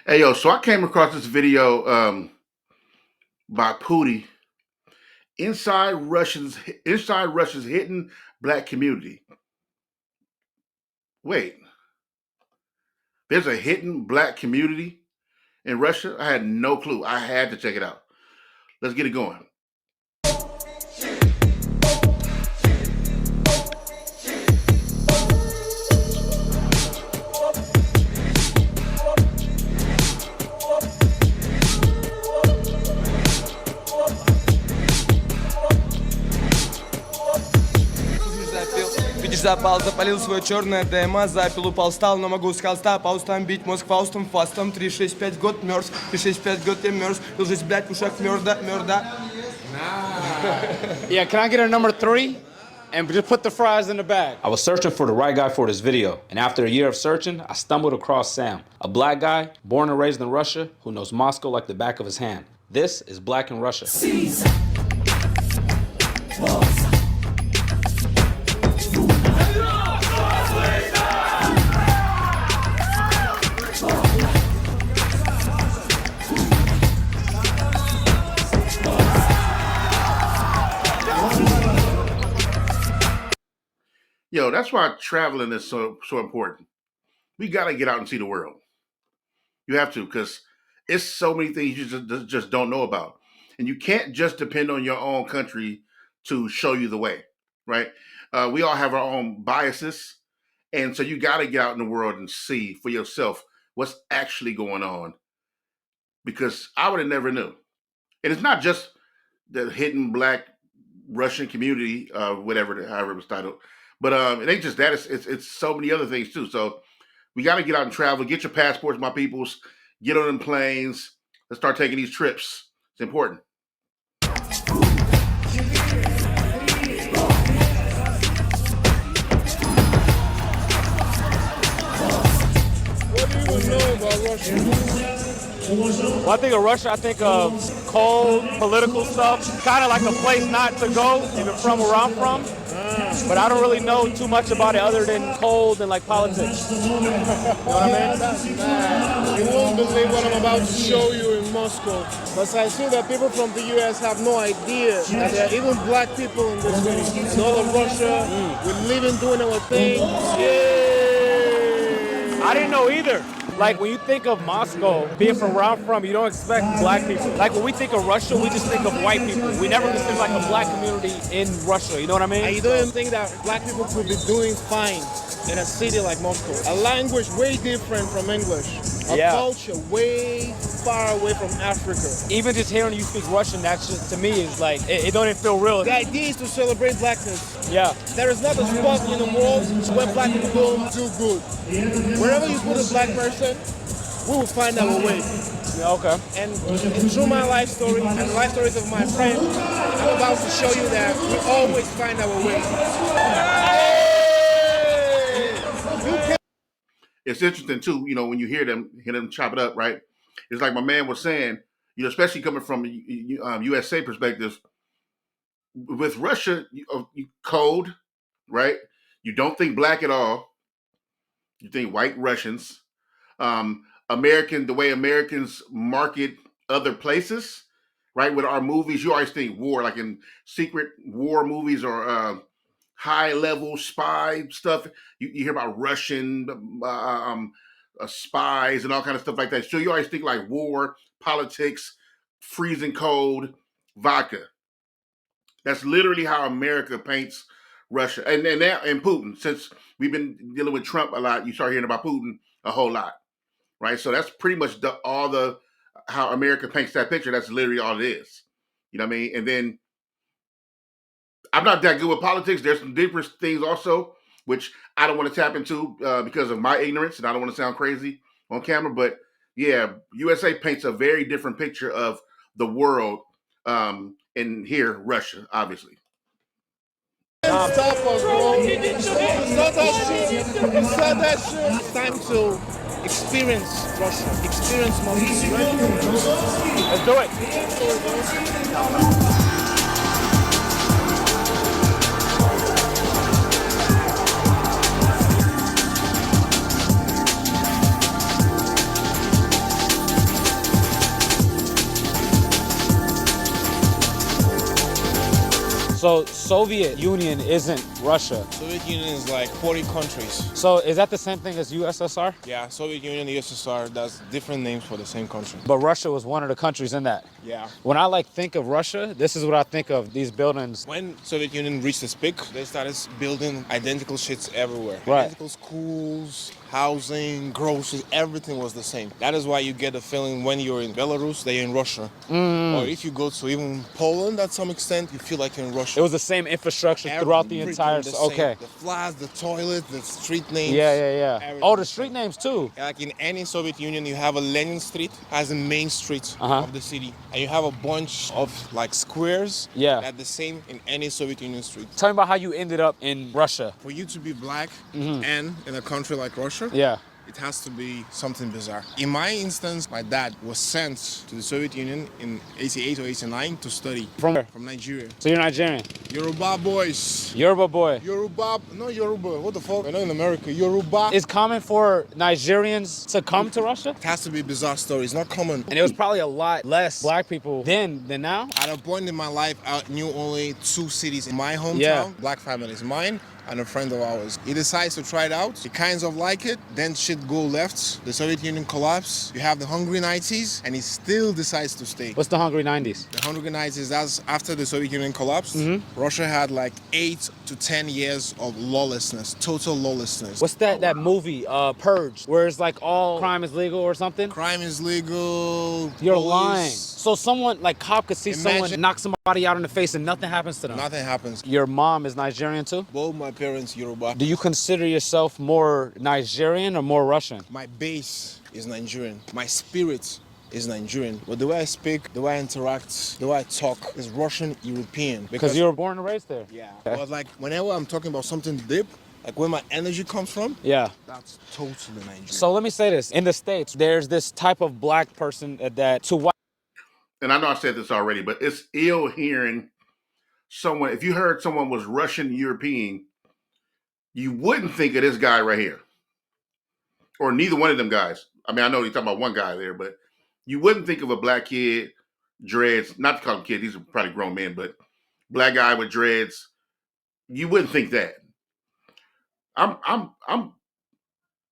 Hey yo, so I came across this video by Poudii, inside Russia's hidden black community. Wait, there's a hidden black community in Russia? I had no clue. I had to check it out. Let's get it going. Видишь, запал, запалил свое черное ДМА, запил, упал, встал, но могу с холста паустом бить мозг фаустом, фастом, 365 год мерз, 365 год я мерз, пил жизнь, блядь, в ушах мерда. Yeah, can I get a number 3? And just put the fries in the bag. I was searching for the right guy for this video, and after a year of searching, I stumbled across Sam, a black guy born and raised in Russia who knows Moscow like the back of his hand. This is Black in Russia. Yo, that's why traveling is so important. We gotta get out and see the world. You have to, because it's so many things you just don't know about. And you can't just depend on your own country to show you the way, right? We all have our own biases. And so you got to get out in the world and see for yourself what's actually going on. Because I would have never knew. And it's not just the hidden black Russian community, however it was titled. But it ain't just that. It's so many other things too. So we got to get out and travel. Get your passports, my peoples. Get on them planes. Let's start taking these trips. It's important. What do you even know about Russia? When I think of Russia, I think of cold, political stuff. Kind of like a place not to go, even from where I'm from. But I don't really know too much about it other than cold and like politics. You know what I mean? That's mad. You won't believe what I'm about to show you in Moscow. But I see that people from the US have no idea that there are even black people in this city. In all of Russia, we're living, doing our thing. Yeah. I didn't know either. Like when you think of Moscow, being from where I'm from, you don't expect black people. Like when we think of Russia, we just think of white people. We never consider like a black community in Russia, you know what I mean? And you don't even think that black people could be doing fine in a city like Moscow. A language way different from English. A culture way far away from Africa. Even just hearing you speak Russian, that's just, to me, is like, it don't even feel real. The idea is to celebrate blackness. Yeah. There is not a spot in the world where black people don't do good. Wherever you put a black person, we will find our way. Yeah, okay. And through my life story and the life stories of my friends, I'm about to show you that we always find our way. It's interesting too, when you hear them chop it up, right? It's like my man was saying, especially coming from USA perspective, with Russia, you cold, right? You don't think black at all. You think white Russians. The way Americans market other places, right? With our movies, you always think war, like in secret war movies or high-level spy stuff. You hear about Russian spies and all kind of stuff like that. So you always think like war, politics, freezing cold, vodka. That's literally how America paints Russia. And Putin. Since we've been dealing with Trump a lot, you start hearing about Putin a whole lot, right? So that's pretty much how America paints that picture. That's literally all it is. You know what I mean? And then I'm not that good with politics. There's some different things also, which I don't want to tap into because of my ignorance, and I don't want to sound crazy on camera. But yeah, USA paints a very different picture of the world, and here, Russia, obviously. Stop us, bro. It's not that shit. It's not that shit. It's time to experience Russia. Experience Moscow. Let's do it. So Soviet Union isn't Russia. Soviet Union is like 40 countries. So is that the same thing as USSR? Yeah, Soviet Union, USSR, that's different names for the same country. But Russia was one of the countries in that. Yeah. When I like think of Russia, this is what I think of, these buildings. When Soviet Union reached its peak, they started building identical shits everywhere. Right. Identical schools, housing, groceries, everything was the same. That is why you get the feeling when you're in Belarus that you're in Russia. Or if you go to even Poland at some extent, you feel like you're in Russia. It was the same infrastructure throughout the Everything entire, the same. okay. The flags, the toilet, the street names. Yeah. everything Oh, the the street same. names too. Like in any Soviet Union, you have a Lenin Street as the main street Uh-huh. of the city. And you have a bunch of like squares Yeah. that the same in any Soviet Union street. Tell me about how you ended up in Russia. For you to be black and in a country like Russia, Yeah. it has to be something bizarre. In my instance, my dad was sent to the Soviet Union in 88 or 89 to study From where? from Nigeria. So you're Nigerian. Yoruba boys. Yoruba boy. Yoruba, no Yoruba, what the fuck? We're not in America. Yoruba. It's common for Nigerians to come to Russia? It has to be a bizarre story. It's not common. And it was probably a lot less black people then than now. At a point in my life, I knew only 2 cities in my hometown. Yeah. Black families, mine and a friend of ours. He decides to try it out. He kinds of like it. Then shit go left. The Soviet Union collapsed. You have the Hungry 90s, and he still decides to stay. What's the Hungry 90s? The Hungry 90s, that's after the Soviet Union collapsed. Russia had like 8 to 10 years of lawlessness, total lawlessness. What's that movie, Purge, where it's like all crime is legal or something? Crime is legal. You're police, lying. So someone, like cop could see someone Imagine- knock somebody out in the face and nothing happens to them. Nothing happens. Your mom is Nigerian too? Both my parents Yoruba. Do you consider yourself more Nigerian or more Russian? My base is Nigerian. My spirit is Nigerian. But the way I speak, the way I interact, the way I talk is Russian European. Because you were born and raised there. Yeah. Okay. But like whenever I'm talking about something deep, like where my energy comes from, Yeah. that's totally Nigerian. So let me say this. In the States, there's this type of black person that to white And I know I said this already, but it's ill hearing someone. If you heard someone was Russian European, you wouldn't think of this guy right here, or neither one of them guys. I mean, I know you're talking about one guy there, but you wouldn't think of a black kid, dreads. Not to call them kids; these are probably grown men, but black guy with dreads. You wouldn't think that. I'm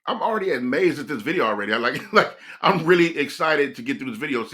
already amazed at this video already. I like I'm really excited to get through this video.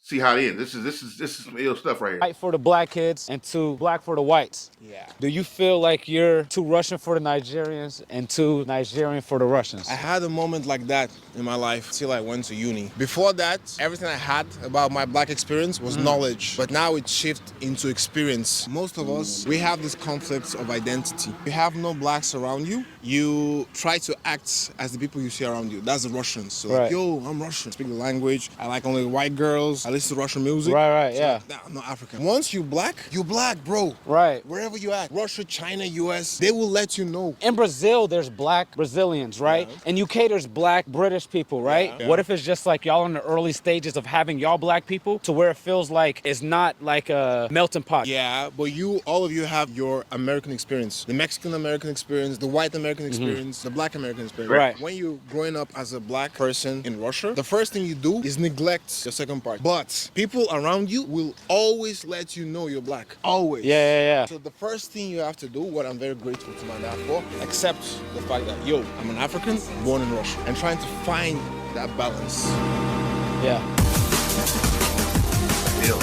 See how it ends. This is some ill stuff right here. for the black kids and too black for the whites. Yeah. Do you feel like you're too Russian for the Nigerians and too Nigerian for the Russians? I had a moment like that in my life till I went to uni. Before that, everything I had about my black experience was knowledge, but now it shifted into experience. Most of us, we have this conflict of identity. You have no blacks around you. You try to act as the people you see around you. That's the Russians. So Right. like, yo, I'm Russian. Speak the language. I like only white girls. I listen to Russian music. Right, So yeah. like, nah, I'm not African. Once you're black, bro. Right. Wherever you at, Russia, China, US, they will let you know. In Brazil, there's black Brazilians, right? Yeah. In UK, there's black British people, right? Yeah. What if it's just like y'all in the early stages of having y'all black people to where it feels like it's not like a melting pot? Yeah, but all of you have your American experience. The Mexican American experience, the white American experience, the black American experience. Right. When you're growing up as a black person in Russia, the first thing you do is neglect the second part. But people around you will always let you know you're black. Always. Yeah. So the first thing you have to do, what I'm very grateful to my dad for, accept the fact that, yo, I'm an African born in Russia. And trying to find that balance. Yeah. Ill.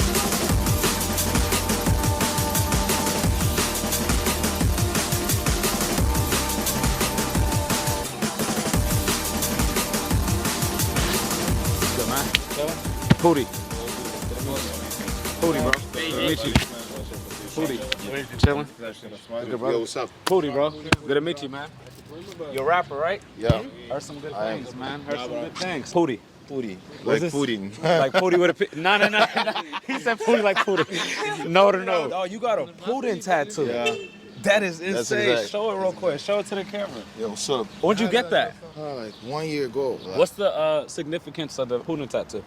Good, man. Poudii. Poudii, bro. Good to meet you. Poudii. Chilling? Good, brother. Yo, what's up? Poudii, bro. Good to meet you, man. You're a rapper, right? Yeah. Heard some good things, man. Heard some good things. Pudding. Poudii. What's Like this? pudding. Like Pudding with a P. No. He said Pudding like Pudding. No. Oh, you got a Pudding tattoo. Yeah. That is insane. exact. Show it real quick. Show it to the camera. Yo, what's up? When'd you get that? Like 1 year ago. Like, What's the significance of the Pudding tattoo?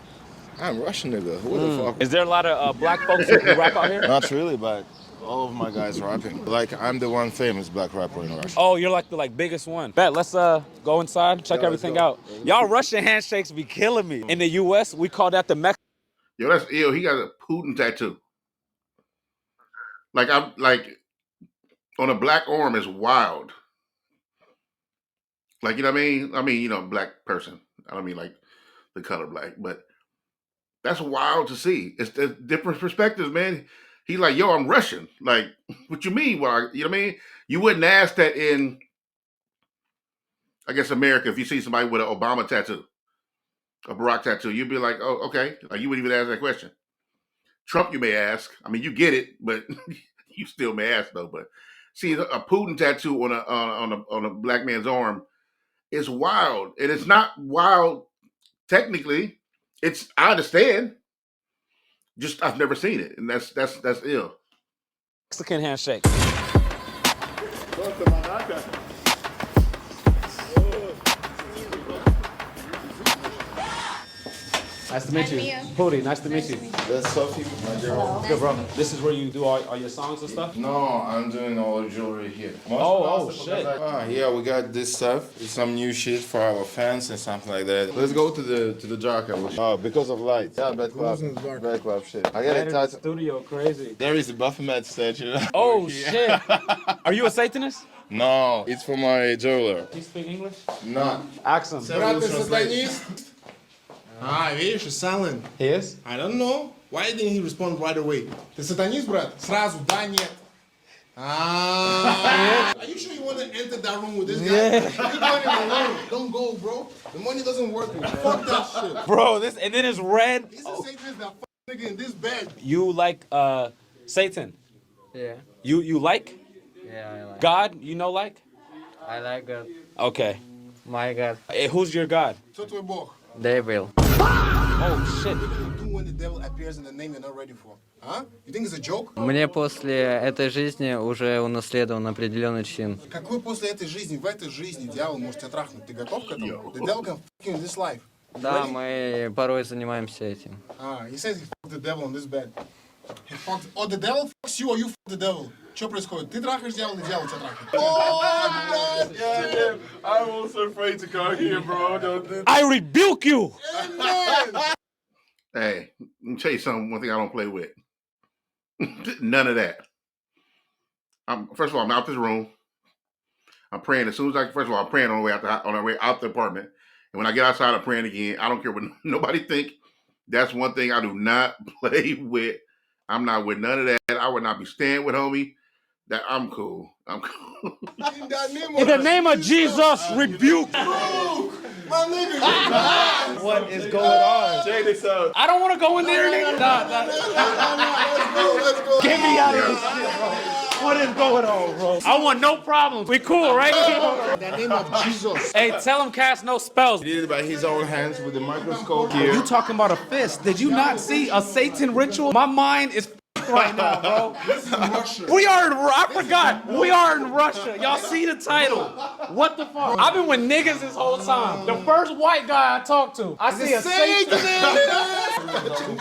I'm Russian nigga. What the fuck? Is there a lot of black folks who rap out here? Not really, but all of my guys rapping. Like I'm the one famous black rapper in Russia. Oh, you're like the biggest one. Bet, let's go inside, check Yeah, let's everything go. out. Y'all Russian handshakes be killing me. In the US, we call that the Mexican. Yo, that's ill. He got a Putin tattoo. Like I'm like on a black arm is wild. Like you know what I mean? I mean, you know, black person. I don't mean like the color black, but that's wild to see. It's the different perspectives, man. He's like, yo, I'm Russian. Like, what you mean? Well, you know what I mean? You wouldn't ask that in, I guess, America. If you see somebody with an Obama tattoo, a Barack tattoo, you'd be like, oh, okay. Like, you wouldn't even ask that question. Trump, you may ask. I mean, you get it, but you still may ask though. But see, a Putin tattoo on a black man's arm is wild, and it's not wild technically. It's I understand. Just I've never seen it, and that's ill. Mexican handshake. Nice to meet you. Poudii, nice to meet you. That's Sophie, my girl. Good, bro. This is where you do all your songs and stuff? No, I'm doing all the jewelry here. Oh, shit. Yeah, we got this stuff. It's some new shit for our fans and something like that. Let's go to the dark. Oh, because of light. Yeah, bad club. Bad club shit. I got it tied. Studio, crazy. There is a Baphomet statue. Oh, shit. Are you a Satanist? No, it's for my jeweler. Do you speak English? No. Accent. Брат, ты сатанист? Видишь, silent. He is? I don't know. Why didn't he respond right away? Ты сатанист, брат? Сразу, да, нет. Are you sure you want to enter that room with this guy? Yeah. You're going in alone. Don't go, bro. The money doesn't work. Fuck that shit. Bro, this, and then it's red. He's the Satanist that nigga in this bed. You like Satan? Yeah. You like? Yeah, I like. God, you know like? I like God. Okay. My God. Hey, who's your God? Кто твой бог? Devil. Oh, shit. What do you do when the devil appears in the name you're not ready for? Huh? You think it's a joke? Мне после этой жизни уже унаследован определенный чин. Какой после этой жизни? В этой жизни дьявол может тебя трахнуть. Ты готов к этому? The devil can fuck you in this life. Да, мы порой занимаемся этим. He says he fucked the devil on this bed. He fucked... Or the devil fucks you or you fuck the devil. Что происходит? Ты трахаешь дьявола, или дьявол тебя трахает? Oh, Yeah, I'm also afraid to go here, bro. Don't do I rebuke you! Hey, let me tell you something. One thing I don't play with. None of that. First of all, I'm out this room. I'm praying as soon as I'm praying on the way out the apartment. And when I get outside, I'm praying again. I don't care what nobody think. That's one thing I do not play with. I'm not with none of that. I would not be staying with homie. That I'm cool. I'm cool. In the name of Jesus, rebuke! My nigga! What is going on? Check this out. I don't want to go in there, nigga. Nah. Let's go. Get me out of this shit, bro. What is going on, bro? I want no problems. We cool, right? In the name of Jesus. Hey, tell him cast no spells. He did it by his own hands with the microscope here. You talking about a fist? Did you not see a Satan ritual? My mind is right now, bro. We are in. I forgot. We are in Russia. Y'all see the title? What the fuck? I've been with niggas this whole time. The first white guy I talked to, I see a Satan.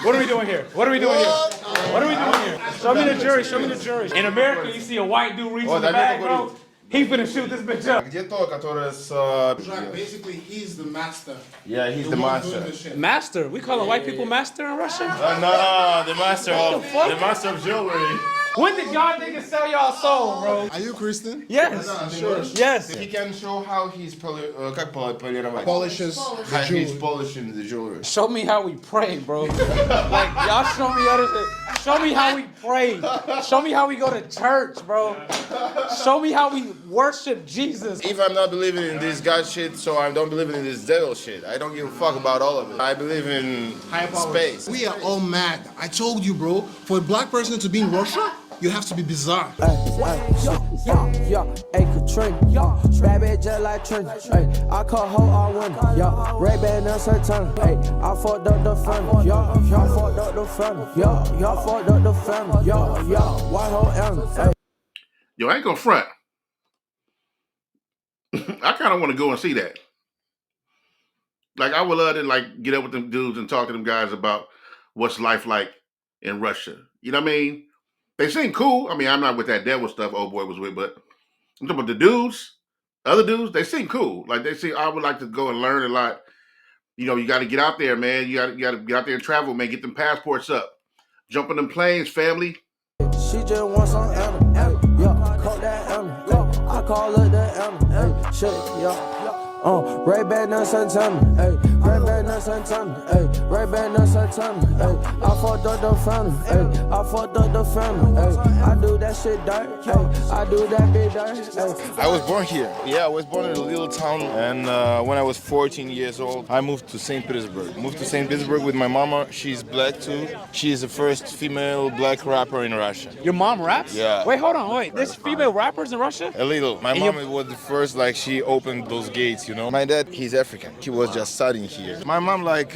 What are we doing here? What are we doing here? What are we doing here? Show me the jury. Show me the jury. In America, you see a white dude reach in the bag, bro. He finna shoot this bitch up. Где то, которое с... Basically, he's the master. Yeah, he's the one doing master. the shit. Master? We calling white people master in Russia? No, the master of fuck? the master of jewelry. When did y'all niggas sell y'all soul, bro? Are you Christian? Yes. Sure. Yes. He can show how he's как полировать. Polishes How the he's jewelry. polishing the jewelry. Show me how we pray, bro. Like, y'all show me other shit. Show me how we pray. Show me how we go to church, bro. Show me how we worship Jesus. If I'm not believing in this God shit, so I don't believe in this devil shit. I don't give a fuck about all of it. I believe in space. We are all mad. I told you, bro. For a black person to be in Russia, you have to be bizarre. Hey, Katrina, bad bitch just like Trina. Hey, I call her all winner. Yo, Ray-Ban that's her turn. Hey, I fucked up the family. Yo, fucked up the family. Yo, fucked up the family. Yo, white hoe animal. Hey. Yo, I ain't gonna front. I kind of want to go and see that. Like, I would love to like get up with them dudes and talk to them guys about what's life like in Russia. You know what I mean? They seem cool. I mean, I'm not with that devil stuff old boy was with, but I'm talking about the dudes, other dudes, they seem cool. Like they seem, I would like to go and learn a lot. You know, you got to get out there, man. You got to get out there and travel, man. Get them passports up. Jump in them planes, family. she just wants some animal. Hey, yeah, call that animal. Yeah, I call her the animal. Hey, shit, yeah. Ray-Ban and Santana, ayy. Ray-Ban and Santana, ayy. Ray-Ban and Santana, ayy. I fucked up the family, ayy. I fucked up the family, ayy. I do that shit dirt, ayy. I do that big dirt, ayy. I was born here. Yeah, I was born in a little town, and when I was 14 years old, I moved to St. Petersburg. Moved to St. Petersburg with my mama. She's black too. She is the first female black rapper in Russia. Your mom raps? Yeah. Wait, hold on, wait. There's female rappers in Russia? A little. My mom was the first, like, she opened those gates, you know. My dad, he's African. He was just studying here. My mom, like,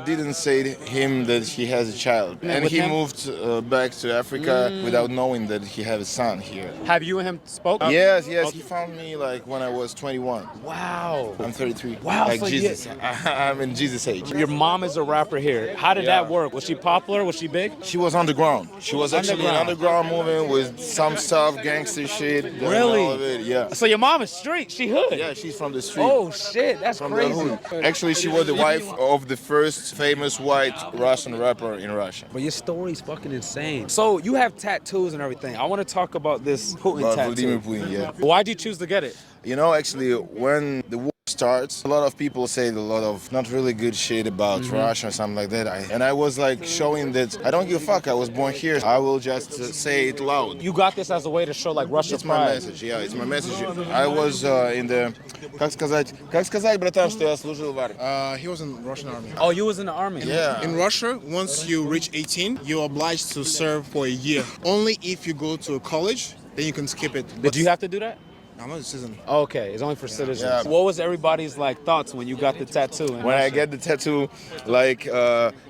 didn't say to him that he has a child. And he moved back to Africa without knowing that he had a son here. Have you and him spoke? Yes. He found me, like, when I was 21. Wow. I'm 33. Wow. Like so Jesus. I'm in Jesus' age. Your mom is a rapper here. How did that work? Was she popular? Was she big? She was underground. She was actually an underground movement with some stuff, gangster shit. Really? All of it, yeah. So your mom is street. She hood. Yeah, she's from the street. Oh shit, that's From crazy. the hood. Actually, she was the wife of the first famous white Russian rapper in Russia. But your story's fucking insane. So you have tattoos and everything. I want to talk about this Putin tattoo. Vladimir Putin, yeah. Why'd you choose to get it? You know, actually, when the war starts, a lot of people say a lot of not really good shit about Russia or something like that. And I was like showing that I don't give a fuck. I was born here. I will just say it loud. You got this as a way to show like Russia's It's my pride. message, yeah, it's my message. I was in the, как сказать, братан, что я служил в армии? He was in the Russian army. Oh, you was in the army. Yeah. In Russia, once you reach 18, you're obliged to serve for a year. Only if you go to a college, then you can skip it. Did you have to do that? I'm not a citizen. Okay, it's only for citizens. Yeah. What was everybody's like thoughts when you got the tattoo? When I get the tattoo, like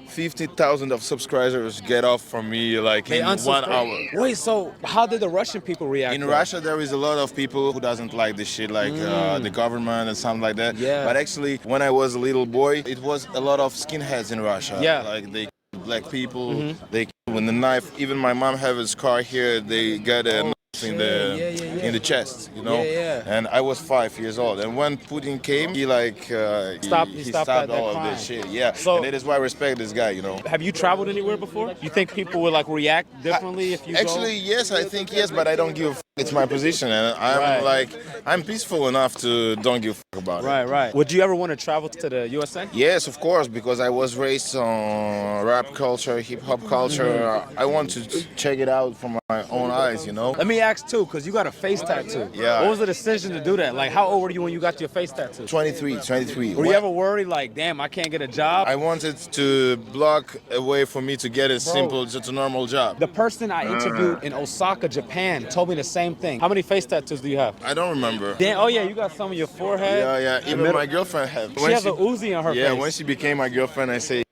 50,000 of subscribers get off from me like in 1 hour. Wait, so how did the Russian people react? In Russia, there is a lot of people who doesn't like this shit, like the government and something like that. Yeah. But actually, when I was a little boy, it was a lot of skinheads in Russia. Yeah. Like they killed black people, they killed with the knife. Even my mom have a scar here. They got a knife in the chest, you know. And I was 5 years old. And when Putin came, he like he stopped all of this shit. Yeah. So, and that is why I respect this guy, you know. Have you traveled anywhere before? You think people would like react differently if you Actually, yes, I think yes, but I don't give a f. It's my position, and I'm like, I'm peaceful enough to don't give a f about it. Right. Would you ever want to travel to the USA? Yes, of course, because I was raised on rap culture, hip hop culture. I want to check it out from my own eyes, you know. Let me ask too, because you got a face tattoo. Yeah. What was the decision to do that? Like, how old were you when you got your face tattoo? 23. Were you ever worried, like, damn, I can't get a job? I wanted to block a way for me to get a simple, just a normal job. The person I interviewed in Osaka, Japan, told me the same thing. How many face tattoos do you have? I don't remember. Damn, oh yeah, you got some on your forehead. Yeah. Even my girlfriend had. She has an Uzi on her face. Yeah, when she became my girlfriend, I say.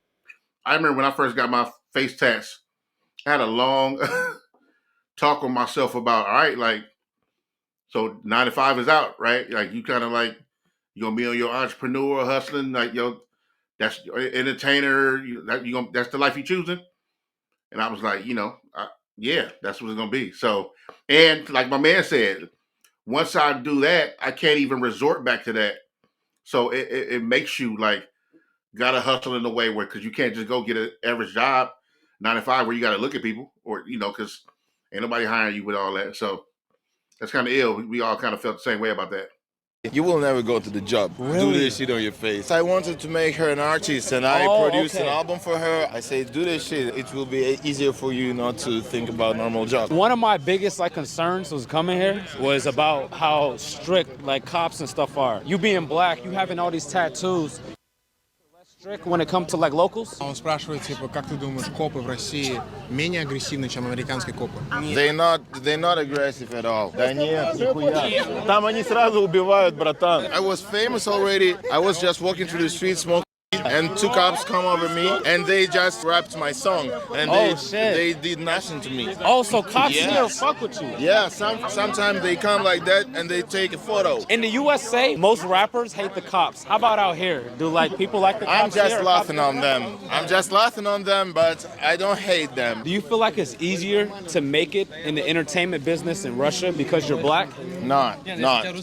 I remember when I first got my face tats, I had a long talk with myself about, all right, like, so 9 to 5 is out, right? Like, you kind of like, you're going to be on your entrepreneur hustling, like, that's your entertainer, that's the life you're choosing. And I was like, yeah, that's what it's going to be. So, and like my man said, once I do that, I can't even resort back to that. So it makes you like, gotta hustle in a way where, because you can't just go get an average job 9 to 5 where you got to look at people, or because ain't nobody hiring you with all that. So that's kind of ill. We all kind of felt the same way about that. You will never go to the job. Really? Do this shit on your face. I wanted to make her an artist, and I produced an album for her. I say, do this shit. It will be easier for you not to think about normal jobs. One of my biggest like concerns was coming here was about how strict like cops and stuff are. You being black, you having all these tattoos. Strict when it comes to like locals? Он спрашивает, типа, как ты думаешь, копы в России менее агрессивны, чем американские копы? They're not aggressive at all. Да нет, нихуя. Там они сразу убивают, братан. I was famous already. I was just walking through the street smoking. And 2 cops come over me and they just rapped my song and they did nothing to me. Oh, so cops here fuck with you? Yeah, sometimes they come like that and they take a photo. In the USA, most rappers hate the cops. How about out here? Do like people like the cops? I'm just laughing on them, but I don't hate them. Do you feel like it's easier to make it in the entertainment business in Russia because you're black? Not.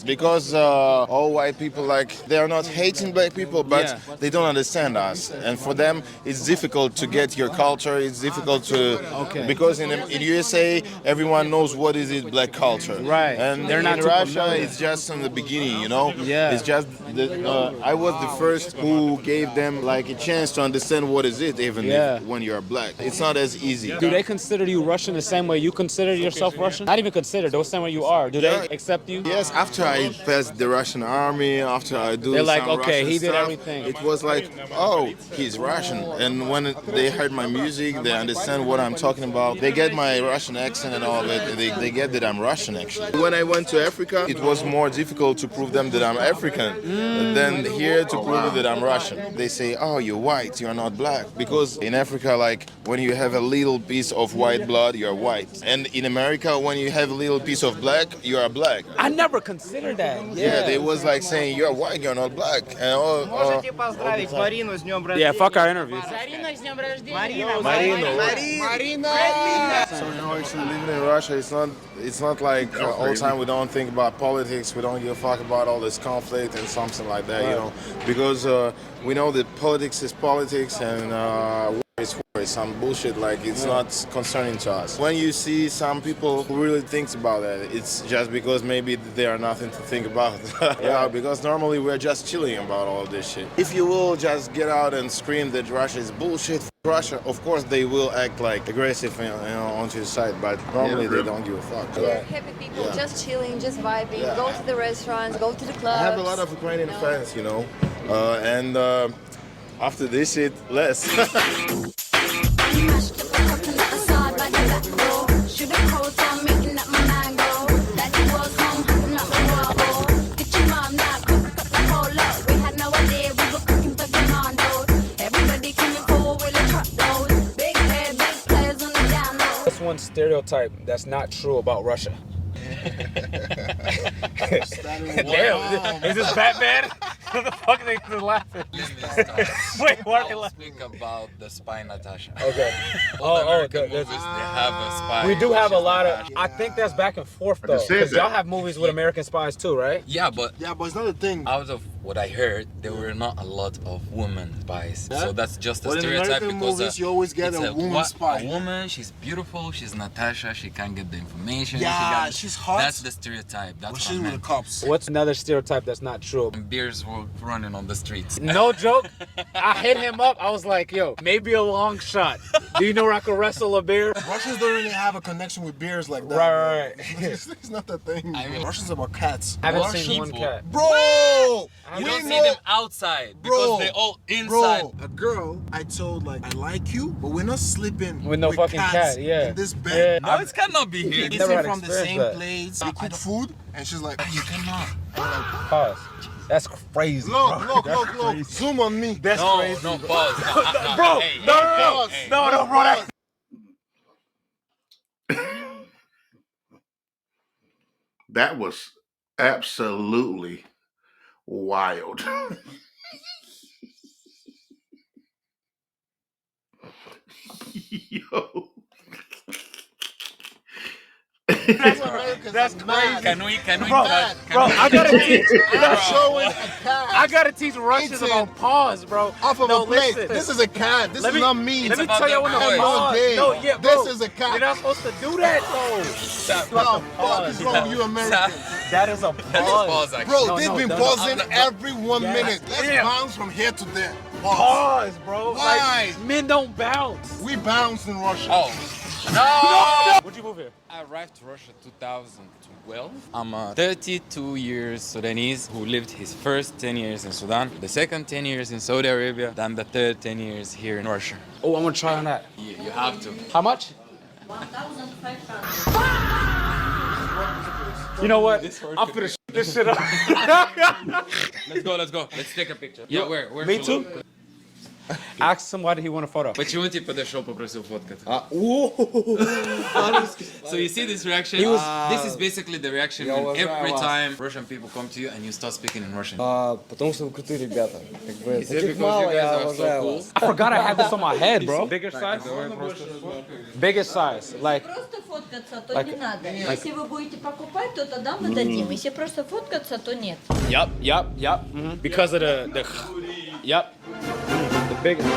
Because all white people, like, they are not hating black people, but they don't understand understand us, and for them it's difficult to get your culture. It's difficult to because in USA everyone knows what is it black culture, Right. And They're not in too Russia familiar. it's just in the beginning, you know. Yeah. It's just I was the first who gave them like a chance to understand what is it, even when you are black. It's not as easy. Do they consider you Russian the same way you consider yourself Russian? Not even consider, the same way you are. Do they accept you? Yes, after I passed the Russian army, after I do They're like, some okay, Russian he did stuff, everything. It was like, oh, he's Russian. And when they heard my music, they understand what I'm talking about. They get my Russian accent and all of it. They get that I'm Russian, actually. When I went to Africa, it was more difficult to prove them that I'm African than here to prove that I'm Russian. They say, oh, you're white, you're not black. Because in Africa, like, when you have a little piece of white blood, you're white. And in America, when you have a little piece of black, you are black. I never considered that. Yeah, they was like saying, you're white, you're not black. And Yeah, fuck our interview. Marina. So, you know, actually living in Russia, it's not like all the time we don't think about politics, we don't give a fuck about all this conflict and something like that, you know, because we know that politics is politics and war is war. It's some bullshit, like it's not concerning to us. When you see some people who really thinks about that, it's just because maybe there are nothing to think about. Yeah, because normally we're just chilling about all of this shit. If you will just get out and scream that Russia is bullshit, Russia, of course they will act like aggressive, you know, onto the side, but normally they don't give a fuck. They're happy people, just chilling, just vibing, go to the restaurants, go to the clubs. I have a lot of Ukrainian fans, you know, and after this shit, less. What's one stereotype that's not true about Russia? Damn, is this Batman? What the fuck are they laughing? Wait, why are they laughing? Speak about the spy Natasha. Okay. American movies, they have a spy. We do have a lot of. Natasha. I think that's back and forth though, because y'all have movies with American spies too, right? Yeah, but it's not a thing. out of what I heard, there were not a lot of women spies. So that's just a stereotype in because movies, you always get it's a woman spy. A woman, she's beautiful, she's Natasha, she can get the information. Yeah, she's hot. That's the stereotype. That's what I She's with the meant. cops. What's another stereotype that's not true? Beers were running on the streets. No joke. I hit him up. I was like, yo, maybe a long shot. Do you know where I can wrestle a bear? Russians don't really have a connection with beers like that. Right. It's not that thing. I mean, Russians about cats. I haven't Russian seen one people. cat. Bro! You don't see them outside because they're all inside. Bro, a girl I told like I like you, but we're not sleeping With no fucking cats cat, yeah. in this bed. No, it cannot be here. Never had Eating from the experienced same that. plates. We cook food, and she's like, You cannot. Pause. That's crazy. look. Zoom on me. That's No, crazy. no, pause. No, Bro, hey, no, hey, bro. That was absolutely wild. Yo. That's crazy. Can we Bro, I gotta teach. Showing a cat I gotta teach Russians eating about pause, bro. off of No, a plate. listen. This is a cat. This Let is me- not me. Let me about tell you the when the boys. pause. Okay. No, yeah, bro. This is a cat. You're not supposed to do that, though. What the fuck is wrong with you Americans? That is a pause. Bro, No, they've no, been no, pausing no. every 1 minute. Let's Damn. bounce from here to there. Pause. Pause, bro. Why? Like, men don't bounce. We bounce in Russia. Oh. No! When'd you move here? I arrived to Russia 2012. I'm a 32 years Sudanese who lived his first 10 years in Sudan, the second 10 years in Saudi Arabia, then the third 10 years here in Russia. Oh, I'm gonna try on that. You have to. How much? You know what? I'm gonna this shit up. Let's go. Let's take a picture. Yeah, where? Me too. Ask him why did he want a photo. Почему ты подошел, попросил фоткать? So you see this reaction? This is basically the reaction when every time Russian people come to you and you start speaking in Russian. Потому что вы крутые ребята. Как бы, Is it таких because мало, you guys я are so уважаю cool? вас. I forgot I had this on my head, bro. Bigger size? Bigger size. Like, Просто фоткаться, то не надо. Если вы будете покупать, то тогда мы дадим. Если просто фоткаться, то нет. yup. Because of the yup. The biggest.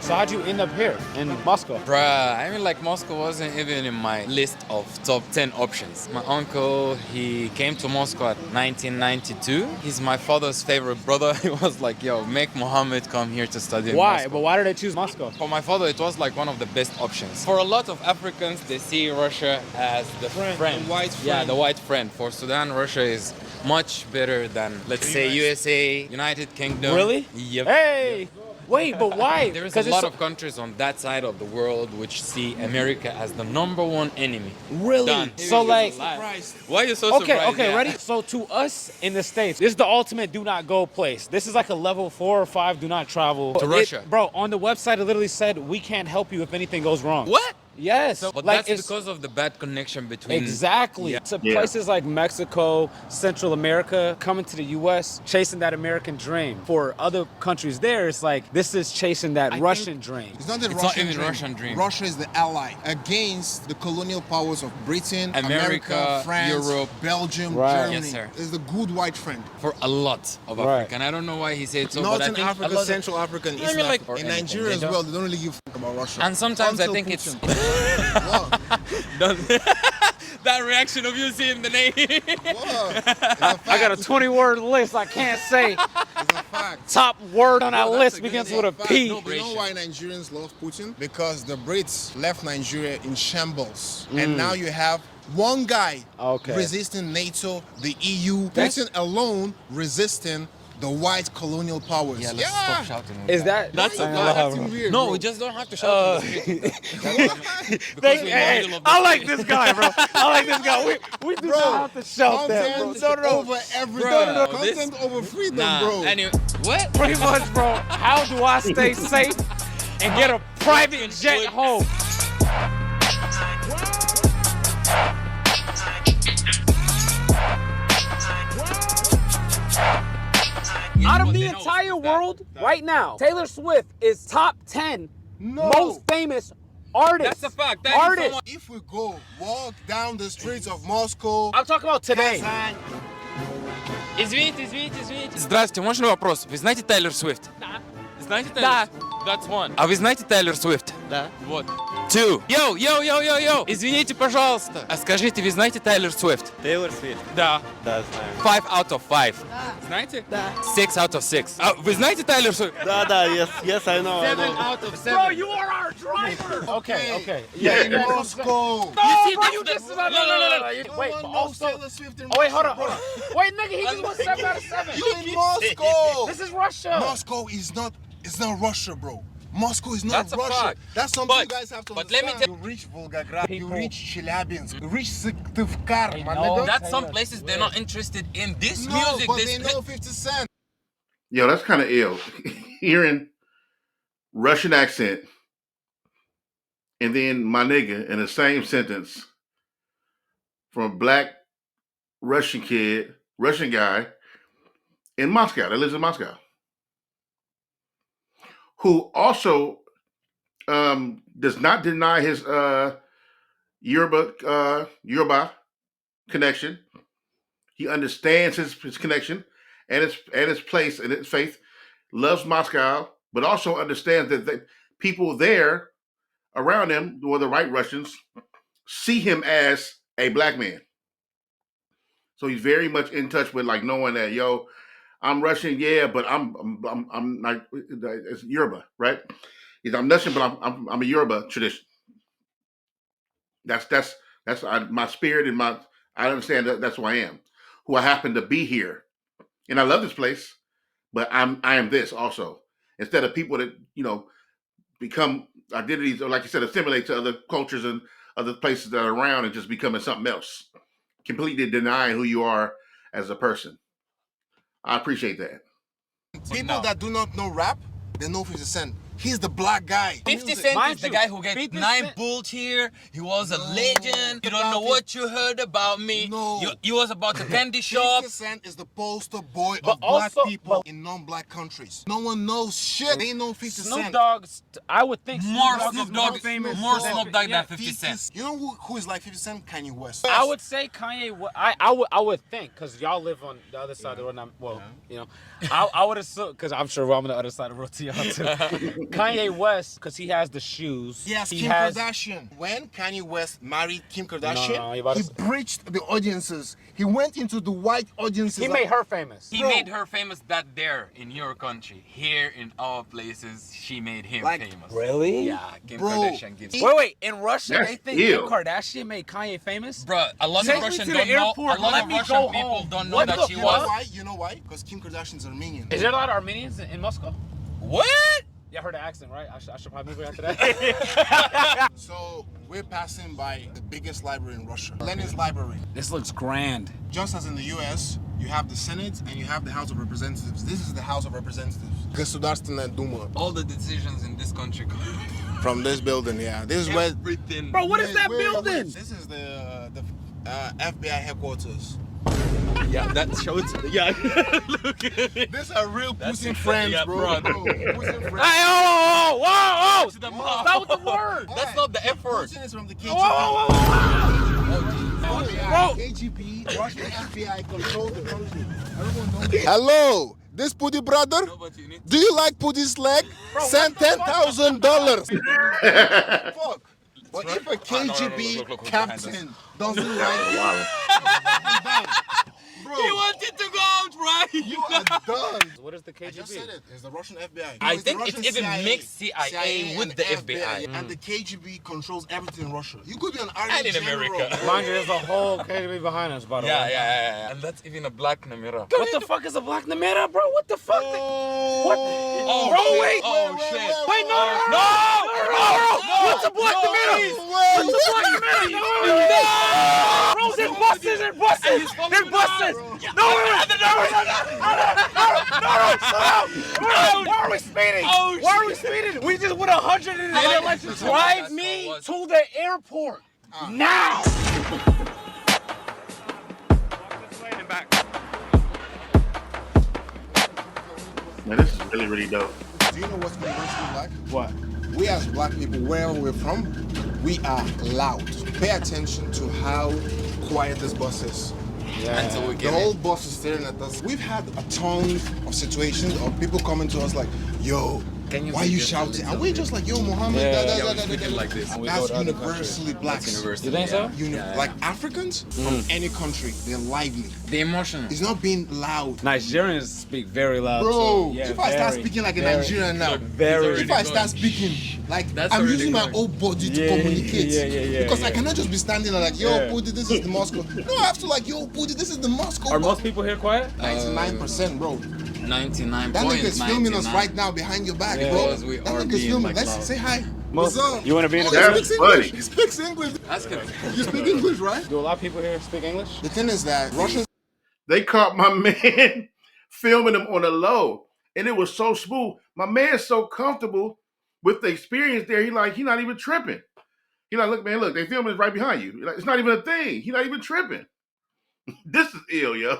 So how'd you end up here in Moscow? Bruh, I mean, like, Moscow wasn't even in my list of top 10 options. My uncle, he came to Moscow at 1992. He's my father's favorite brother. He was like, yo, make Mohammed come here to study in Why? Moscow. But why did they choose Moscow? For my father, it was like one of the best options. For a lot of Africans, they see Russia as the friend. The white friend. Yeah, the white friend. For Sudan, Russia is much better than, let's say, USA, United Kingdom. Really? Yep. Hey! Wait, but why? There's a lot of countries on that side of the world which see America as the #1 enemy. Really? Done. So like, why are you so surprised? Okay, Yeah. ready? So to us in the States, this is the ultimate do not go place. This is like a level 4 or 5 do not travel. To Russia. Bro, on the website it literally said we can't help you if anything goes wrong. What? Yes. But like that's because of the bad connection between... Exactly. Yeah. To places like Mexico, Central America, coming to the US, chasing that American dream. For other countries there, it's like this is chasing that Russian dream. It's not the It's Russian not even dream. Russian dream. Russia is the ally against the colonial powers of Britain, America, France, Europe. Belgium, Right. Germany. Yes, sir. It's the good white friend. For a lot of Right. Africa. And I don't know why he said so, but I Northern think Africa, a lot of- Central Africa, and I Eastern mean, like, Africa. or In anything. Nigeria They as don't- well, they don't really give a fuck about Russia. And sometimes I Until think Putin. it's... What? that reaction of you seeing the name. What? I got a 20-word list I can't say. It's a fact. Top word on that that's list a begins good with a Fact. P. No, you know why Nigerians love Putin? Because the Brits left Nigeria in shambles. And now you have one guy resisting NATO, the EU, Britain alone resisting the white colonial powers. Yeah, let's stop shouting. Is that? That's a Acting weird, No, bro. we just don't have to shout. in the street. Because we're in the middle of the I like this guy, bro. I like this guy. We do Bro, not have to shout that, bro. content over everything. Bro, Content over freedom, Nah, bro. anyway, what? Pretty much, bro. How do I stay safe and get a private jet home? Out of the entire world, right now, Taylor Swift is top 10 most famous artists. That's a fact. Artists. If we go walk down the streets of Moscow, I'm talking about today. Извините. Здравствуйте, можно вопрос? Вы знаете Тейлор Свифт? Да. Знаете Тейлор? That's one. А вы знаете Тейлор Свифт? Да. Вот. Two. Йоу. Извините, пожалуйста. А скажите, вы знаете Тейлор Свифт? Тейлор Свифт. Да. Да, знаю. 5 out of 5. Знаете? Да. 6 out of 6. А вы знаете Тейлор Свифт? Да, yes, I know. 7 out of 7. Bro, you are our driver. Okay. yeah, in Moscow. No, bro, you just no. Wait, but also. Taylor Swift in Oh wait, hold Russia, on. Wait, nigga, he just went 7 out of 7. You in Moscow. This is Russia. Moscow is not. It's not Russia, bro. Moscow is not That's a Russia. fact. That's something But- you guys have to but let me understand. You reach Volgograd, you reach Chelyabinsk, you reach Syktyvkar, my nigga. That's some places they're not interested in this No, music. but This they know 50 Cent. Yo, that's kind of ill. Hearing Russian accent and then my nigga in the same sentence from a black Russian guy in Moscow that lives in Moscow, who also does not deny his Yoruba connection. He understands his connection and his place and his faith, loves Moscow, but also understands that the people there around him, or the white Russians, see him as a black man. So he's very much in touch with like knowing that, yo, I'm Russian, yeah, but I'm like it's Yoruba, right? I'm Russian, but I'm a Yoruba tradition. That's my spirit and I understand that that's who I am, who I happen to be here, and I love this place, but I am this also. Instead of people that become identities, or like you said, assimilate to other cultures and other places that are around and just becoming something else, completely denying who you are as a person. I appreciate that. People that do not know rap, they know 50 Cent. He's the black guy. 50 Cent Mind is the you, guy who gets 50 9 Cent- bulls here. He was a legend. You don't know what you heard about me. No. You was about the candy shop. 50 Cent is the poster boy But of black also- people in non-black countries. No one knows shit. They know 50 Snoop Cent. Dogg, I would think More Snoop Snoop Dogg Dogg, is more famous. more than- Snoop Dogg yeah. than 50 Cent. You know who is like 50 Cent? Kanye West. I would say Kanye. I would think because y'all live on the other side of the road. Well, you know, I would assume because I'm sure I'm on the other side of the road to y'all too. Kanye West because he has the shoes. Yes, he Kim has. Kardashian. When Kanye West married Kim Kardashian, No, you about to he say- breached the audiences. He went into the white audiences. He made her famous. He made her famous that there in your country. Here in our places, she made him Like, famous. Really? Yeah, Kim Bro. Kardashian gives. Wait. In Russia, That's they think ill. Kim Kardashian made Kanye famous. Bro, a lot Take of me Russians to the don't know. airport, A lot let of me Russian go people home. don't know What that the she You know was. why? You know why? Because Kim Kardashian's Armenian. Is there a lot of Armenians in Moscow? What? Yeah, I heard the accent, right? I should probably move after that. So we're passing by the biggest library in Russia, Lenin's Library. This looks grand. Just as in the U.S., you have the Senate and you have the House of Representatives. This is the House of Representatives. Государственная Дума. All the decisions in this country. From this building, yeah. This is where. Everything. Bro, what is that building? This is the FBI headquarters. Yeah, that shows. Yeah. Look at it. These are real That's pussy it. friends, Yeah, bro. bro. Pussy friends. Hey, whoa! To the Stop with the word. That's not the F word. Putin is from the KGB. Bro. KGB, Russian FBI control the country. Everyone knows. Hello, this Poudii brother. Do you like Poudii's leg? Send $10,000. Fuck. But if a KGB look captain doesn't like you, bro, He wanted to go out, right? you are done. What is the KGB? I just said it. It's the Russian FBI. I It's the think it's Russian even mixed CIA with and the FBI. And the KGB controls everything in Russia. You could be an army And in general. America. Mind you, there's a whole KGB behind us, by the way. Yeah. And that's even a black Namira. What the fuck is a black Namera, bro? What the fuck? What? Oh, Bro, shit. wait. Oh, shit. Wait, no. What's a black Namera? What's a black Namera? No! Bro, there's buses. There's buses. No, Why are we speeding? Why are we speeding? We just went 100 and they let you drive me to the airport. Now! Man, this is really, really dope. Do you know what's universally black? What? We as black people, wherever we're from, we are loud. Pay attention to how quiet this bus is. Until we The get whole it. bus is staring at us. We've had a ton of situations of people coming to us like, yo, why are you shouting? And we're just like, yo, Mohammed, like this. That's universally black. You think so? Like Africans from any country, they're lively. The emotion. It's not being loud. Nigerians speak very loud. Bro, too. Yeah, if I start very, speaking like a very, Nigerian now, very. if I start speaking like That's I'm already using my good. whole body to Yeah, communicate, yeah, because I yeah. cannot just be standing there like, yo, Yeah. Poudii, this is the Moscow. No, I have to like, yo, Poudii, this is the Moscow. Are most people here quiet? 99%, bro. 99. That nigga's filming us right now behind your back, Yeah. bro. Because we That are nigga's being, filming. like, Let's loud. say hi. Most- What's up? You want to be in Oh, the he That's speaks funny. English. He speaks English. Ask him. You speak English, right? Do a lot of people here speak English? The thing is that Russians They caught my man filming him on the low, and it was so smooth. My man's so comfortable with the experience there. He not even tripping. He like, look, man, look, they filming it right behind you. Like, it's not even a thing. He not even tripping. This is ill, yo.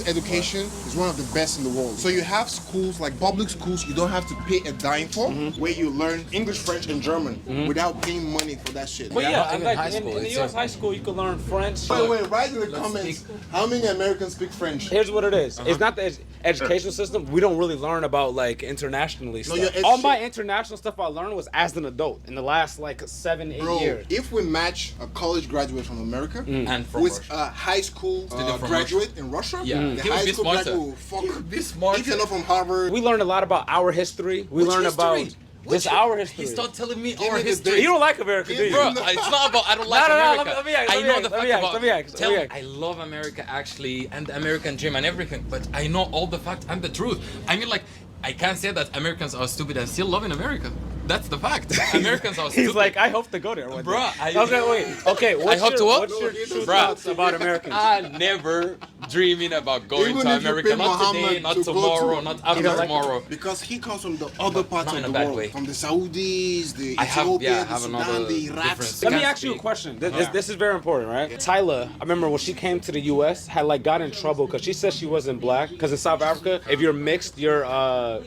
education is one of the best in the world. So you have schools like public schools you don't have to pay a dime for, where you learn English, French, and German without paying money for that shit. But Yeah, yeah, not even like high in school, the it's U.S. a- high school, you can learn French. Wait, write in the Let's comments speak. how many Americans speak French. Here's what it is. It's not the educational system. We don't really learn about like internationally stuff. your All my international stuff I learned was as an adult in the last like 7-8 Bro, years. if we match a college graduate from America And from with Russia. a high school from graduate in Russia, Yeah. the He would high be school smarter. graduate will fuck. Be smart. If you're not from Harvard, We learned a lot about our history. We Which learned about history? this our history. He started telling me Give our me the history. date. You don't like America, do you? Bro, it's not about I don't like No, America. let me ask, I let me know ask, the let fact me ask, about. let me ask, Tell let me me, ask. I love America actually, and the American dream and everything, but I know all the facts and the truth. I mean, like, I can't say that Americans are stupid and still loving America. That's the fact. Americans are stupid. He's like, I hope to go there one day. Bruh, Okay, wait. Okay, what's your true thoughts about Americans? I never dreaming about going Even to if you America. pay Not today, Muhammad not to go tomorrow, to- not after tomorrow. Because he comes from the other parts Not of in a the bad world, way. from the Saudis, the I have- Ethiopia, yeah, I the have Sudan, another the Iraqs. difference. Let me Can't ask you a speak. question. This is very important, right? Tyla, I remember when she came to the U.S., had like got in trouble because she said she wasn't black. Because in South Africa, if you're mixed, you're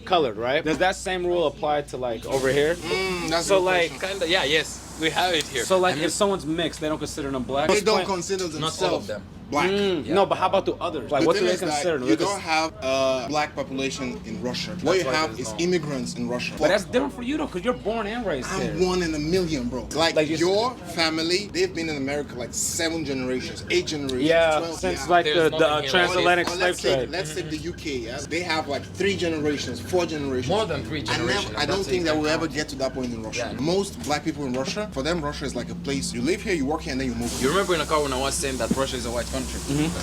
colored, right? Does that same rule apply to like over here? That's So the like, question. Kinda, yeah, yes, we have it here. so like, I mean, if someone's mixed, they don't consider them black. They don't Explain- consider not all of themselves them. black. No, but how about the others? Like, The what do thing they is that consider them? you don't have a black population in Russia. What you why have there's is no- immigrants in Russia. But that's different for you though, because you're born and raised I'm there. 1 in a million, bro. Like Like you your family, they've been in America like 7 generations, 8 generations, Yeah, 12. since yeah. like There's the nothing here. transatlantic Or slave trade. let's take the UK. Yeah? They have like 3 generations, 4 generations. More than 3 generations. I don't That's think it. that we'll ever get to that point in Russia. Yeah. Most black people in Russia, for them, Russia is like a place. You live here, you work here, and then you move. You remember in the car when I was saying that Russia is a white country?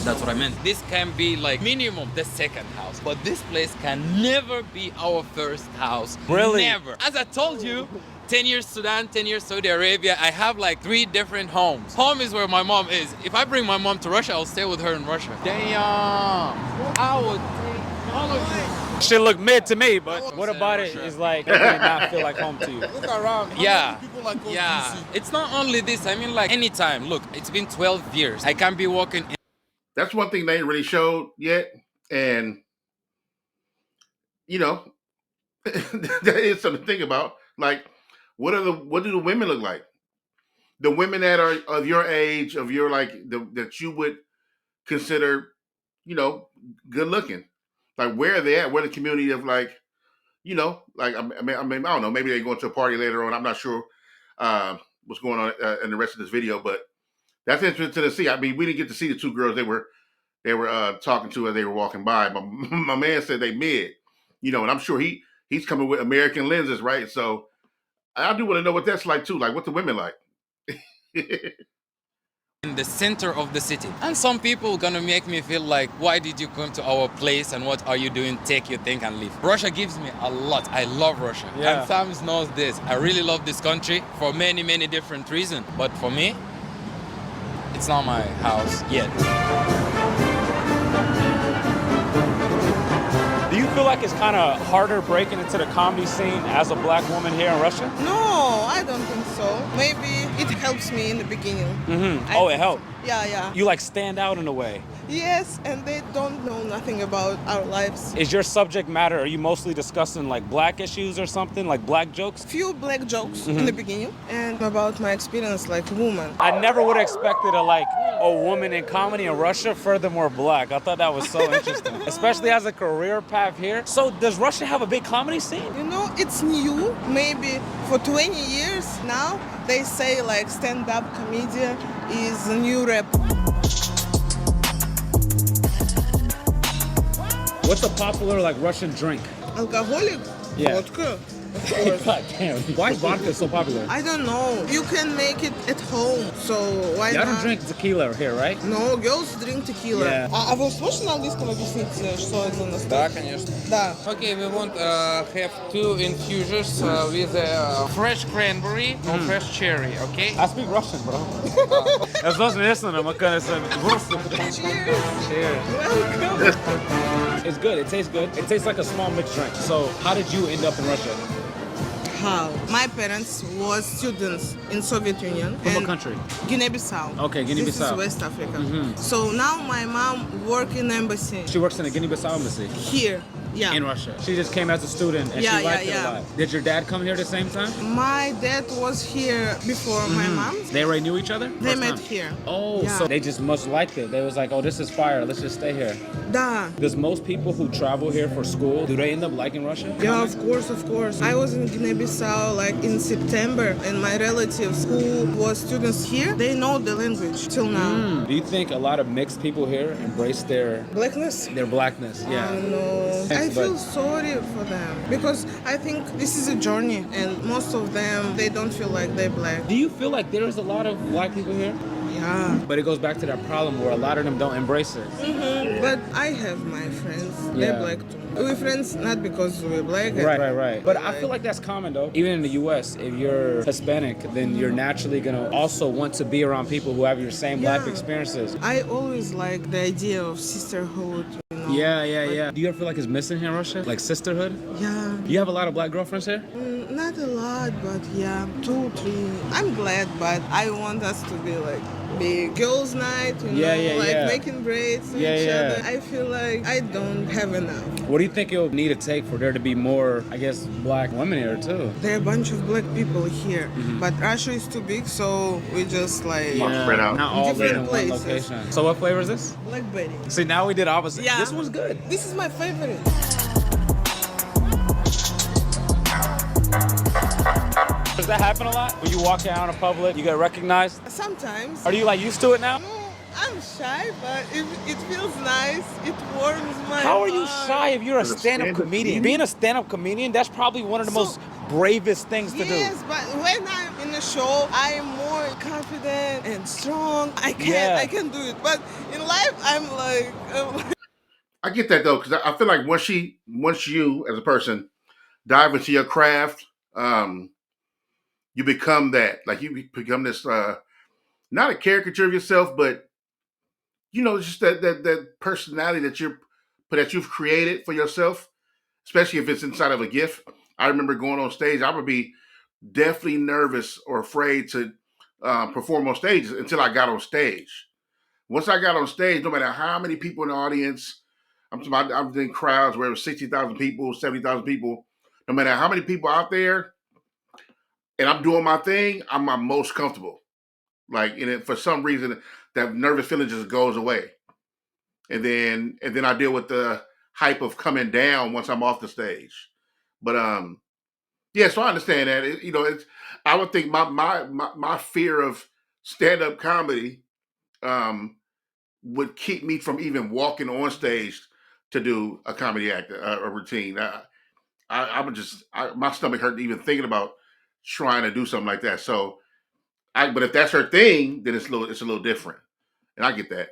That's what I meant. This can be like minimum the second house, but this place can never be our first house. Really? Never. As I told you, 10 years Sudan, 10 years Saudi Arabia, I have like 3 different homes. Home is where my mom is. If I bring my mom to Russia, I'll stay with her in Russia. Damn. I would take all of you. Shit look mid to me, but what about it is like it may not feel like home to you? Look around. How Yeah, many people like go to yeah. DC? It's not only this. I mean, like anytime. Look, it's been 12 years. I can't be walking in. That's one thing they ain't really showed yet. And, you know, that is something to think about. Like, what do the women look like? The women that are of your age, of your like, that you would consider, you know, good looking. Like, where are they at? Where the community of like, you know, like, I mean, I don't know. Maybe they're going to a party later on. I'm not sure what's going on in the rest of this video, but that's interesting to see. I mean, we didn't get to see the 2 girls they were talking to as they were walking by. But my man said they mid, you know, and I'm sure he's coming with American lenses, right? So I do want to know what that's like too. Like, what the women like. In the center of the city. And some people gonna make me feel like, why did you come to our place and what are you doing? Take your thing and leave. Russia gives me a lot. I love Russia. Yeah. And Sams knows this. I really love this country for many, many different reasons. But for me, it's not my house yet. Do you feel like it's kind of harder breaking into the comedy scene as a black woman here in Russia? No, I don't think so. Maybe it helps me in the beginning. Oh, it helped. Yeah. You like stand out in a way. Yes, and they don't know nothing about our lives. Is your subject matter, are you mostly discussing like black issues or something, like black jokes? Few black jokes in the beginning and about my experience like woman. I never would have expected a woman in comedy in Russia, furthermore black. I thought that was so interesting, especially as a career path here. So does Russia have a big comedy scene? You know, it's new. Maybe for 20 years now, they say like stand-up comedian is a new rap. What's a popular like Russian drink? Alcoholic? Yeah. Vodka. Of course. God damn. Why is vodka so popular? I don't know. You can make it at home, so why Y'all not? don't drink tequila here, right? No, girls drink tequila. Yeah. А вы сможете на английском объяснить, что это на Да, конечно. Да. Okay, we want have 2 infusions with fresh cranberry or fresh cherry, okay? I speak Russian, bro. As long as listen, I'm gonna say Cheers. It's good. It tastes good. It tastes like a small mixed drink. So, how did you end up in Russia? How? My parents was students in Soviet Union. From what country? Guinea-Bissau. Okay, This Guinea-Bissau. is West Africa. So now my mom work in embassy She works in the Guinea-Bissau embassy here. Yeah. in Russia. She just came as a student and Yeah, she liked it yeah. a lot. Did your dad come here at the same time? My dad was here before my mom. They already knew each other? They First met time? here. Oh, Yeah. so they just must liked it. They was like, oh, this is fire. Let's just stay here. Да. Does most people who travel here for school, do they end up liking Russia? Yeah, of course, of course. I was in Guinea-Bissau like in September, and my relatives who was students here, they know the language till now. Do you think a lot of mixed people here embrace their Blackness? blackness? Yeah. No, I But- feel sorry for them because I think this is a journey, and most of them they don't feel like they're black. Do you feel like there's a lot of black people here? Yeah. But it goes back to that problem where a lot of them don't embrace it. But I have my friends. Yeah. They're black too. We're friends not because we're black. Right. But I feel like that's common though. Even in the U.S., if you're Hispanic, then you're naturally gonna also want to be around people who have your same life experiences. I always like the idea of sisterhood. You know? Yeah. Do you ever feel like it's missing here in Russia? Like sisterhood? Yeah. You have a lot of black girlfriends here? Not a lot, but yeah, 2, 3. I'm glad, but I want us to be like big girls' night, you know, like making braids to each other. I feel like I don't have enough. What do you think it'll need to take for there to be more, I guess, black women here too? There are a bunch of black people here, but Russia is too big, so we just like spread out. Not all different in one places. location. So what flavor is this? Blackberry. See, now we did opposite. Yeah. This one's good. This is my favorite. Does that happen a lot? When you walk out in public, you get recognized? Sometimes. Are you like used to it now? No, I'm shy, but it feels nice. It warms my How are you heart. shy if you're a stand-up comedian? Being a stand-up comedian, that's probably one of the most bravest things to do. Yes, but when I'm in a show, I'm more confident and strong. I can do it. But in life, I'm like I get that though, because I feel like once you as a person dive into your craft, you become that. Like you become this, not a caricature of yourself, but you know, just that personality that you've created for yourself, especially if it's inside of a gift. I remember going on stage, I would be definitely nervous or afraid to perform on stage until I got on stage. Once I got on stage, no matter how many people in the audience, I'm in crowds where it was 60,000 people, 70,000 people, no matter how many people out there, and I'm doing my thing, I'm my most comfortable. Like, and for some reason, that nervous feeling just goes away. And then I deal with the hype of coming down once I'm off the stage. But yeah, so I understand that. I would think my fear of stand-up comedy would keep me from even walking on stage to do a comedy act, a routine. I would my stomach hurt even thinking about trying to do something like that. So, but if that's her thing, then it's a little different, and I get that.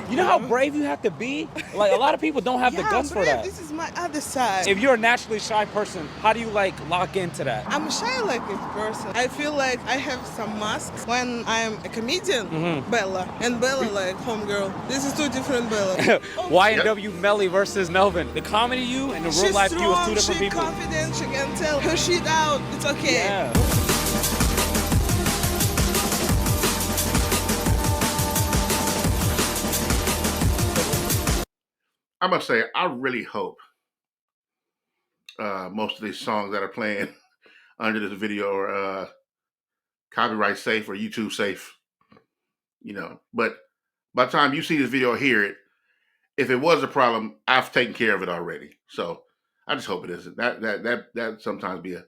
You know how brave you have to be? Like, a lot of people don't have the guts for that. This is my other side. If you're a naturally shy person, how do you like lock into that? I'm shy like this person. I feel like I have some masks when I'm a comedian, Bella, and Bella like homegirl. This is two different Bella. YNW Melly versus Melvin. The comedy you and the real life you is two different people. She's confident, she can tell her shit out. It's okay. Yeah. I must say, I really hope most of these songs that are playing under this video are copyright safe or YouTube safe. But by the time you see this video or hear it, if it was a problem, I've taken care of it already. So I just hope it isn't. That sometimes be a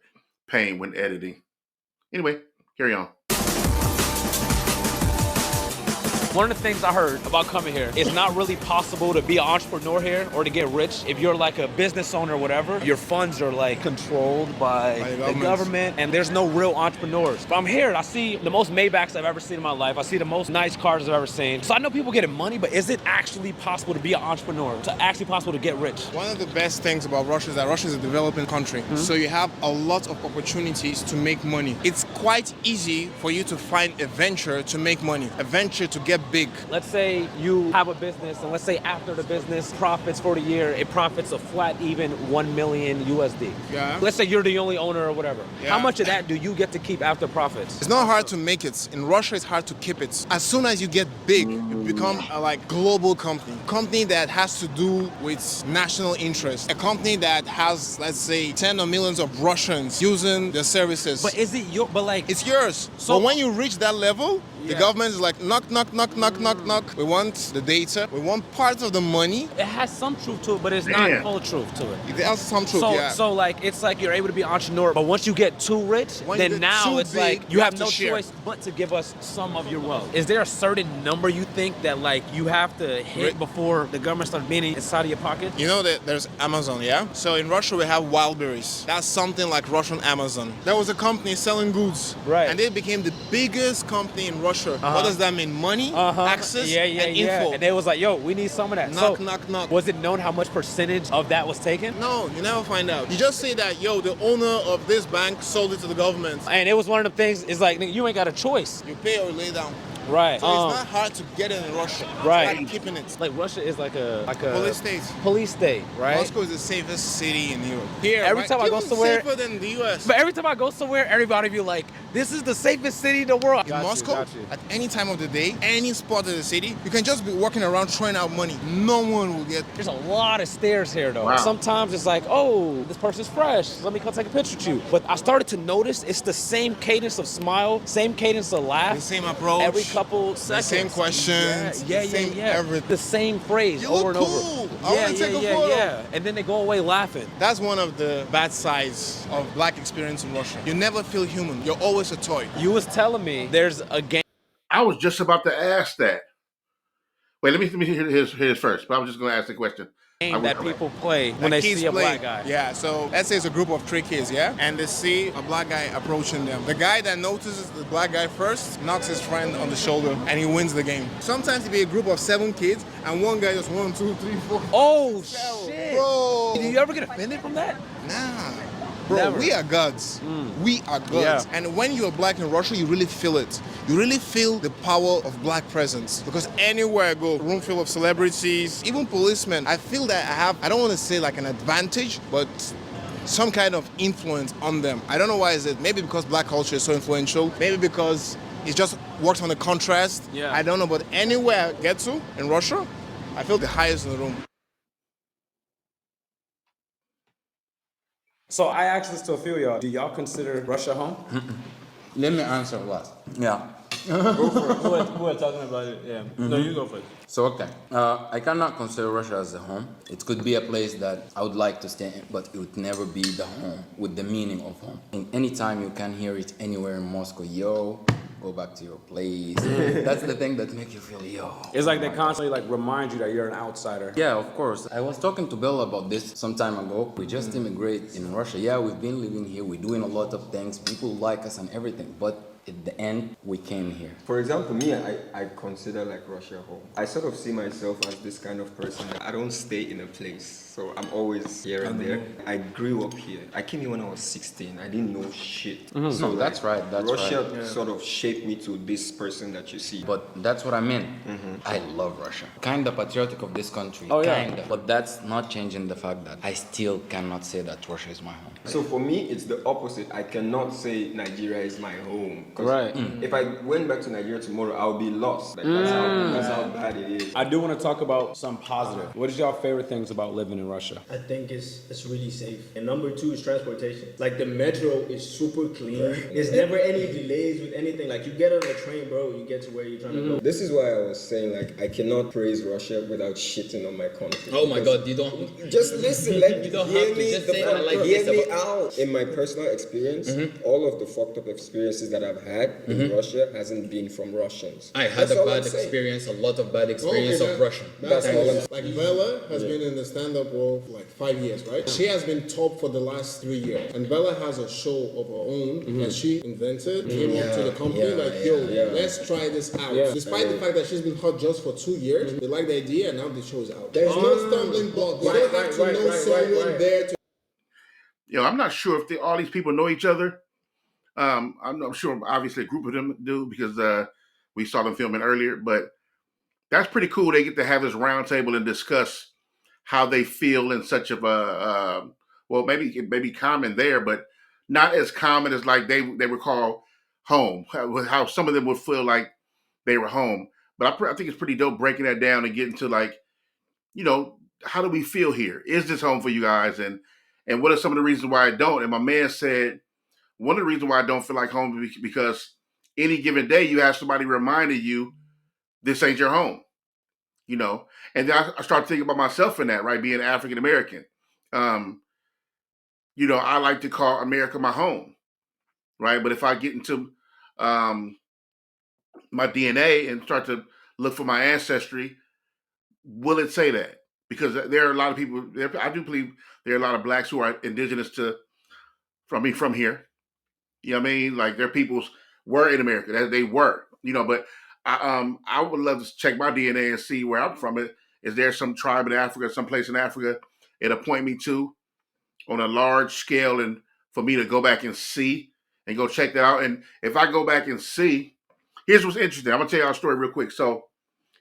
pain when editing. Anyway, carry on. One of the things I heard about coming here, it's not really possible to be an entrepreneur here or to get rich. If you're like a business owner or whatever, your funds are like controlled by the government and there's no real entrepreneurs. But I'm here and I see the most Maybachs I've ever seen in my life. I see the most nice cars I've ever seen. So I know people getting money, but is it actually possible to be an entrepreneur? To actually possible to get rich? One of the best things about Russia is that Russia is a developing country. So you have a lot of opportunities to make money. It's quite easy for you to find a venture to make money, a venture to get big. Let's say you have a business and let's say after the business profits for the year, it profits a flat even 1 million USD. Yeah. Let's say you're the only owner or whatever. Yeah. How much of that do you get to keep after profits? It's not hard to make it. In Russia, it's hard to keep it. As soon as you get big, you become a global company that has to do with national interest, a company that has, let's say, 10 or millions of Russians using their services. But is it your, it's yours. So when you reach that level, the government is like, knock, knock, knock, knock, knock, knock. We want the data. We want part of the money. It has some truth to it, but it's not full truth to it. It has some truth, So it's like you're able to be an entrepreneur, but once you get too rich, then now it's like you have no choice but to give us some of your wealth. Is there a certain number you think that like you have to hit before the government starts being inside of your pocket? You know that there's Amazon, yeah? So in Russia, we have Wildberries. That's something like Russian Amazon. There was a company selling goods. Right. And they became the biggest company in Russia. What does that mean? Money? access and info. And they was like, yo, we need some of that. Knock, so, knock, knock. Was it known how much percentage of that was taken? No, you never find out. You just say that, yo, the owner of this bank sold it to the government. And it was one of the things, it's like, nigga, you ain't got a choice. You pay or lay down. Right. So it's not hard to get it in Russia. Right. It's like keeping it. Like Russia is like a police state. Police state, right? Moscow is the safest city in Europe. Here, every time I go somewhere, safer than the US. But every time I go somewhere, everybody be like, "This is the safest city in the world." In Moscow, at any time of the day, any spot of the city, you can just be walking around throwing out money. No one will get. There's a lot of stairs here, though. Wow. Sometimes it's like, "Oh, this person's fresh. Let me come take a picture with you." But I started to notice it's the same cadence of smile, same cadence of laugh, the same approach, every couple seconds. Same questions, yeah. everything. The same phrase you over look and cool. over. I want to take a photo. Yeah. And then they go away laughing. That's one of the bad sides of black experience in Russia. You never feel human. You're always a toy. You was telling me there's a game. I was just about to ask that. Wait, let me hear his first. But I was just going to ask the question. That people play when they see a black guy. Yeah, so let's say it's a group of 3 kids, yeah? And they see a black guy approaching them. The guy that notices the black guy first knocks his friend on the shoulder and he wins the game. Sometimes it be a group of 7 kids and one guy just 1, 2, 3, 4. Oh, shit. Bro. Do you ever get offended from that? Nah. Bro, Never. we are gods. We are gods. Yeah. And when you're black in Russia, you really feel it. You really feel the power of black presence. Because anywhere I go, room full of celebrities, even policemen, I feel that I don't want to say like an advantage, but some kind of influence on them. I don't know why is it. Maybe because black culture is so influential. Maybe because it just works on the contrast. Yeah. I don't know, but anywhere I get to in Russia, I feel the highest in the room. So I asked this to a few of y'all. Do y'all consider Russia home? Let me answer last. Yeah. Go for it. Who are talking about it? Yeah. No, you go for it. So, okay. I cannot consider Russia as a home. It could be a place that I would like to stay in, but it would never be the home with the meaning of home. And anytime you can hear it anywhere in Moscow, yo, go back to your place. That's the thing that makes you feel, yo. It's like they constantly like remind you that you're an outsider. Yeah, of course. I was talking to Bill about this some time ago. We just immigrated in Russia. Yeah, we've been living here. We're doing a lot of things. People like us and everything. But at the end, we came here. For example, me, I consider like Russia home. I sort of see myself as this kind of person. I don't stay in a place. So I'm always here and there. I grew up here. I came here when I was 16. I didn't know shit. So So that's right. That's Russia right. sort of shaped me to this person that you see. But that's what I mean. I love Russia. Kind of patriotic of this country. Oh, yeah. Kind of. But that's not changing the fact that I still cannot say that Russia is my home. So for me, it's the opposite. I cannot say Nigeria is my home. 'Cause Right. if I went back to Nigeria tomorrow, I'll be lost. Like, that's how bad it is. I do want to talk about some positive. What is y'all favorite things about living in Russia? I think it's really safe. And number 2 is transportation. Like the metro is super clean. There's never any delays with anything. Like you get on a train, bro, you get to where you're trying to go. This is why I was saying like I cannot praise Russia without shitting on my country. Oh my God, you don't. Just listen, let You don't hear have to me, just the say fuck- it like hear this me about- out. In my personal experience, all of the fucked up experiences that I've had in Russia hasn't been from Russians. I had That's a all bad I'm saying. experience, a lot of bad experience of Russian. That's all I'm saying. Like Bella has been in the stand-up world for like 5 years, right? She has been top for the last 3 years. And Bella has a show of her own that she invented, came up to the company let's try this out. Despite the fact that she's been hot just for 2 years, they like the idea and now the show's out. There's no stumbling block. You don't have to know someone there to. I'm not sure if all these people know each other. I'm not sure. Obviously, a group of them do because we saw them filming earlier. But that's pretty cool. They get to have this round table and discuss how they feel in such of a maybe common there, but not as common as like they would call home. How some of them would feel like they were home. But I think it's pretty dope breaking that down and getting to like, how do we feel here? Is this home for you guys? And what are some of the reasons why I don't? And my man said, one of the reasons why I don't feel like home is because any given day you have somebody reminding you this ain't your home, And then I start thinking about myself in that, right? Being African American. I like to call America my home, right? But if I get into my DNA and start to look for my ancestry, will it say that? Because there are a lot of people, I do believe there are a lot of blacks who are indigenous from here. You know what I mean? Like their peoples were in America. They were, but I would love to check my DNA and see where I'm from. Is there some tribe in Africa, some place in Africa it'll point me to on a large scale, and for me to go back and see and go check that out. And if I go back and see, here's what's interesting. I'm gonna tell y'all a story real quick. So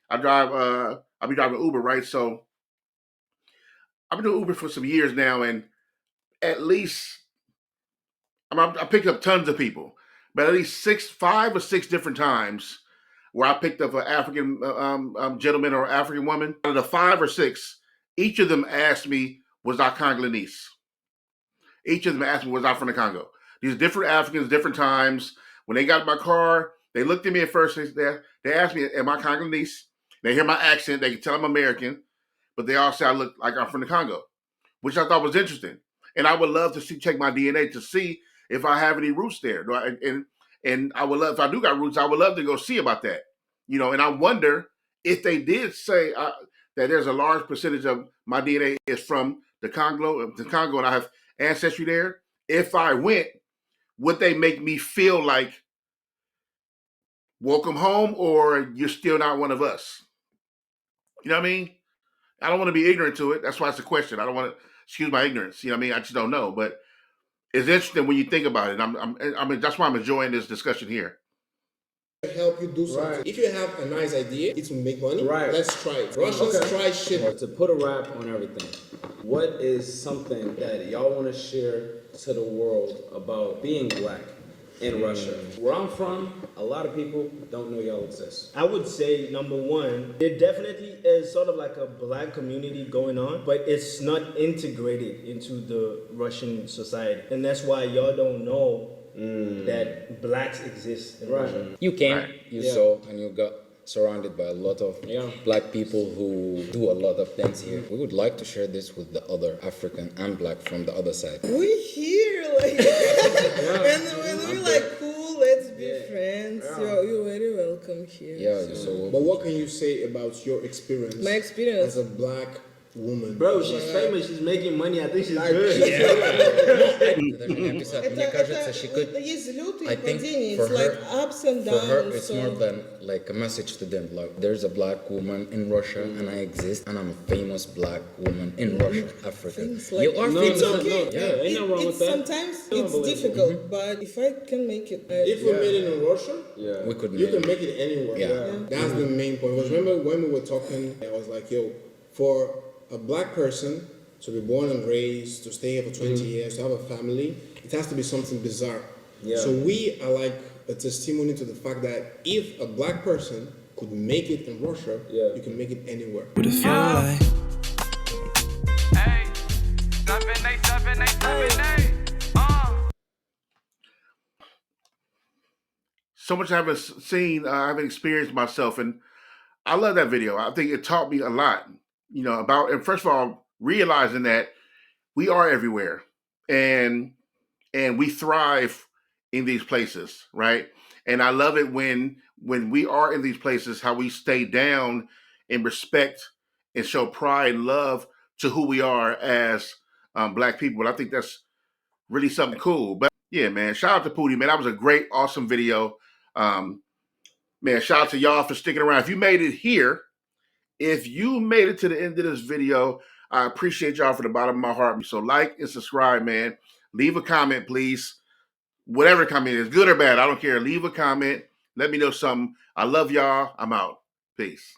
I drive I'll be driving Uber, right? So I've been doing Uber for some years now, and at least I picked up tons of people, but at least 5 or 6 different times where I picked up an African gentleman or African woman. Out of the 5 or 6, each of them asked me, was I Congolese? Each of them asked me, was I from the Congo? These different Africans, different times. When they got in my car, they looked at me at first. They asked me, am I Congolese? They hear my accent. They can tell I'm American, but they all say I look like I'm from the Congo, which I thought was interesting. And I would love to check my DNA to see if I have any roots there. And I would love, if I do got roots, I would love to go see about that. And I wonder if they did say that there's a large percentage of my DNA is from the Congo, and I have ancestry there. If I went, would they make me feel like welcome home, or you're still not one of us? You know what I mean? I don't want to be ignorant to it. That's why it's a question. I don't want to excuse my ignorance. You know what I mean? I just don't know. But it's interesting when you think about it. I mean, that's why I'm enjoying this discussion here. Help you do something. If you have a nice idea, it will make money. Let's try it. Russians try shit. To put a wrap on everything, what is something that y'all want to share to the world about being black in Russia? Where I'm from, a lot of people don't know y'all exist. I would say, number one, there definitely is sort of like a black community going on, but it's not integrated into the Russian society. And that's why y'all don't know that blacks exist in Russia. You came, you saw, and you got surrounded by a lot of black people who do a lot of things here. We would like to share this with the other African and black from the other side. We here, like, and when we're like, cool, let's be friends. You're very welcome here. But what can you say about your experience? My experience as a black woman. Bro, she's famous, she's making money, I think she's good. I think for her, like ups and downs. For her, it's more than like a message to them. Like, there's a black woman in Russia, and I exist, and I'm a famous black woman in Russia, Africa. Like, you are famous. Ain't no wrong with that. Sometimes it's difficult, but if I can make it, if we made it in Russia, we could. You can make it anywhere. That's the main point. Because remember when we were talking, I was like, yo, for a black person to be born and raised, to stay here for 20 years, to have a family, it has to be something bizarre. So we are like a testimony to the fact that if a black person could make it in Russia, you can make it anywhere. What it feel like? Hey, 78787. So much I haven't seen, I haven't experienced myself, and I love that video. I think it taught me a lot, about, and first of all, realizing that we are everywhere, and we thrive in these places, right? And I love it when we are in these places, how we stay down and respect and show pride and love to who we are as black people. I think that's really something cool. But yeah, man, shout out to Poudii, man. That was a great, awesome video. Man, shout out to y'all for sticking around. If you made it here, if you made it to the end of this video, I appreciate y'all from the bottom of my heart. So like and subscribe, man. Leave a comment, please. Whatever comment is, good or bad, I don't care. Leave a comment. Let me know something. I love y'all. I'm out. Peace.